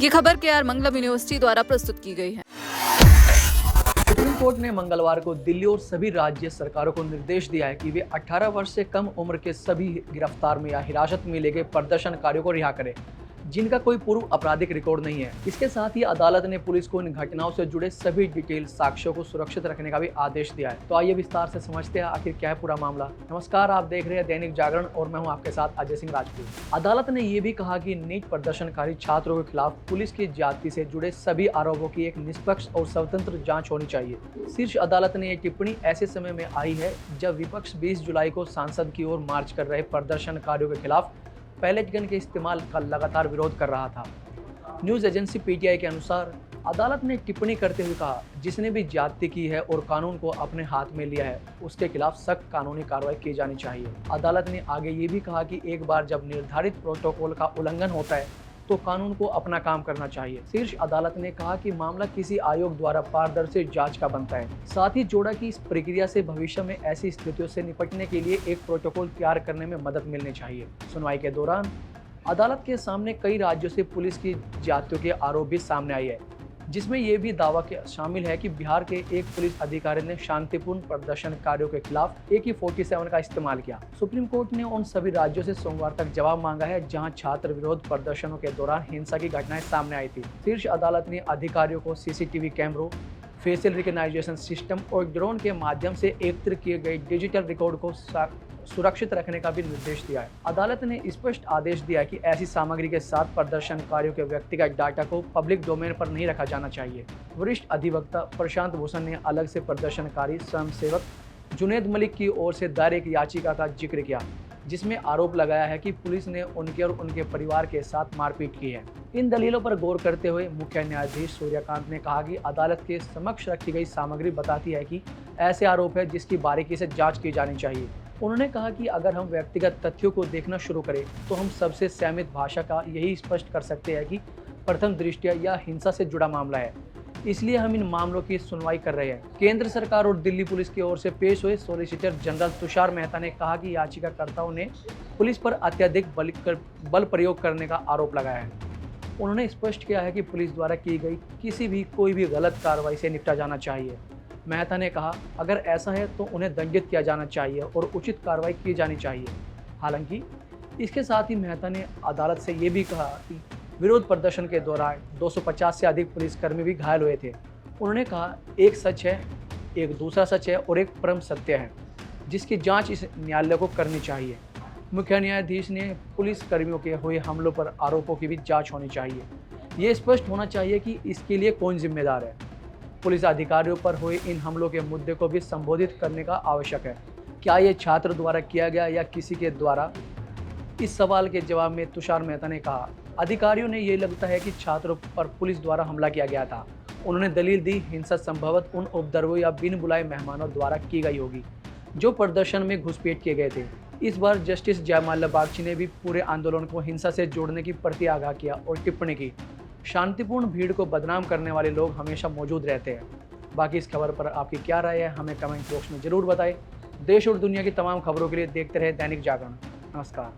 ये खबर केआर मंगलम यूनिवर्सिटी द्वारा प्रस्तुत की गई है। सुप्रीम कोर्ट ने मंगलवार को दिल्ली और सभी राज्य सरकारों को निर्देश दिया है कि वे 18 वर्ष से कम उम्र के सभी गिरफ्तार में या हिरासत में लिए गए प्रदर्शनकारियों को रिहा करें जिनका कोई पूर्व आपराधिक रिकॉर्ड नहीं है। इसके साथ ही अदालत ने पुलिस को इन घटनाओं से जुड़े सभी डिटेल साक्ष्यों को सुरक्षित रखने का भी आदेश दिया है। तो आइए विस्तार से समझते हैं आखिर क्या है पूरा मामला। नमस्कार, आप देख रहे हैं दैनिक जागरण और मैं हूं आपके साथ अजय सिंह राजपूत। अदालत ने ये भी कहा कि नीट प्रदर्शनकारी छात्रों के खिलाफ पुलिस की ज्यादती से जुड़े सभी आरोपों की एक निष्पक्ष और स्वतंत्र जाँच होनी चाहिए। शीर्ष अदालत ने यह टिप्पणी ऐसे समय में आई है जब विपक्ष 20 जुलाई को सांसद की ओर मार्च कर रहे प्रदर्शनकारियों के खिलाफ पैलेट गन के इस्तेमाल का लगातार विरोध कर रहा था। न्यूज एजेंसी पीटीआई के अनुसार अदालत ने टिप्पणी करते हुए कहा, जिसने भी ज्यादती की है और कानून को अपने हाथ में लिया है उसके खिलाफ सख्त कानूनी कार्रवाई की जानी चाहिए। अदालत ने आगे ये भी कहा कि एक बार जब निर्धारित प्रोटोकॉल का उल्लंघन होता है तो कानून को अपना काम करना चाहिए। शीर्ष अदालत ने कहा कि मामला किसी आयोग द्वारा पारदर्शी जांच का बनता है। साथ ही जोड़ा कि इस प्रक्रिया से भविष्य में ऐसी स्थितियों से निपटने के लिए एक प्रोटोकॉल तैयार करने में मदद मिलनी चाहिए। सुनवाई के दौरान अदालत के सामने कई राज्यों से पुलिस की ज्यादतियों के आरोप भी सामने आए हैं, जिसमें यह भी दावा शामिल है कि बिहार के एक पुलिस अधिकारी ने शांतिपूर्ण प्रदर्शनकारियों के खिलाफ AK-47 का इस्तेमाल किया। सुप्रीम कोर्ट ने उन सभी राज्यों से सोमवार तक जवाब मांगा है जहां छात्र विरोध प्रदर्शनों के दौरान हिंसा की घटनाएं सामने आई थी। शीर्ष अदालत ने अधिकारियों को CCTV कैमरों, फेशियल रिकग्नाइजेशन सिस्टम और ड्रोन के माध्यम से एकत्र किए गए डिजिटल रिकॉर्ड को सुरक्षित रखने का भी निर्देश दिया है। अदालत ने स्पष्ट आदेश दिया कि ऐसी सामग्री के साथ प्रदर्शनकारियों के व्यक्तिगत डाटा को पब्लिक डोमेन पर नहीं रखा जाना चाहिए। वरिष्ठ अधिवक्ता प्रशांत भूषण ने अलग से प्रदर्शनकारी स्वयंसेवक जुनैद मलिक की ओर से दायर एक याचिका का जिक्र किया, जिसमें आरोप लगाया है कि पुलिस ने उनके और उनके परिवार के साथ मारपीट की है। इन दलीलों पर गौर करते हुए मुख्य न्यायाधीश सूर्यकांत ने कहा कि अदालत के समक्ष रखी गई सामग्री बताती है कि ऐसे आरोप है जिसकी बारीकी से जांच की जानी चाहिए। उन्होंने कहा कि अगर हम व्यक्तिगत तथ्यों को देखना शुरू करें तो हम सबसे सहमत भाषा का यही स्पष्ट कर सकते हैं कि प्रथम दृष्टया यह हिंसा से जुड़ा मामला है, इसलिए हम इन मामलों की सुनवाई कर रहे हैं। केंद्र सरकार और दिल्ली पुलिस की ओर से पेश हुए सॉलिसिटर जनरल तुषार मेहता ने कहा कि याचिकाकर्ताओं ने पुलिस पर अत्यधिक बल प्रयोग करने का आरोप लगाया है। उन्होंने स्पष्ट किया है कि पुलिस द्वारा की गई कोई भी गलत कार्रवाई से निपटा जाना चाहिए। मेहता ने कहा, अगर ऐसा है तो उन्हें दंडित किया जाना चाहिए और उचित कार्रवाई की जानी चाहिए। हालांकि इसके साथ ही मेहता ने अदालत से ये भी कहा कि विरोध प्रदर्शन के दौरान 250 से अधिक पुलिसकर्मी भी घायल हुए थे। उन्होंने कहा, एक सच है, एक दूसरा सच है और एक परम सत्य है जिसकी जांच इस न्यायालय को करनी चाहिए। मुख्य न्यायाधीश ने पुलिस कर्मियों के हुए हमलों पर आरोपों की भी जांच होनी चाहिए। ये स्पष्ट होना चाहिए कि इसके लिए कौन जिम्मेदार है। पुलिस अधिकारियों पर हुए इन हमलों के मुद्दे को भी संबोधित करने का आवश्यक है। क्या ये छात्र द्वारा किया गया या किसी के द्वारा? इस सवाल के जवाब में तुषार मेहता ने कहा, अधिकारियों ने ये लगता है कि छात्रों पर पुलिस द्वारा हमला किया गया था। उन्होंने दलील दी, हिंसा संभवतः उन उपद्रवियों या बिन बुलाए मेहमानों द्वारा की गई होगी जो प्रदर्शन में घुसपैठ किए गए थे। इस बार जस्टिस जयमाल्या बागची ने भी पूरे आंदोलन को हिंसा से जोड़ने की प्रति आगाह किया और टिप्पणी की, शांतिपूर्ण भीड़ को बदनाम करने वाले लोग हमेशा मौजूद रहते हैं। बाकी इस खबर पर आपकी क्या राय है, हमें कमेंट बॉक्स में जरूर बताएं। देश और दुनिया की तमाम खबरों के लिए देखते रहे दैनिक जागरण। नमस्कार।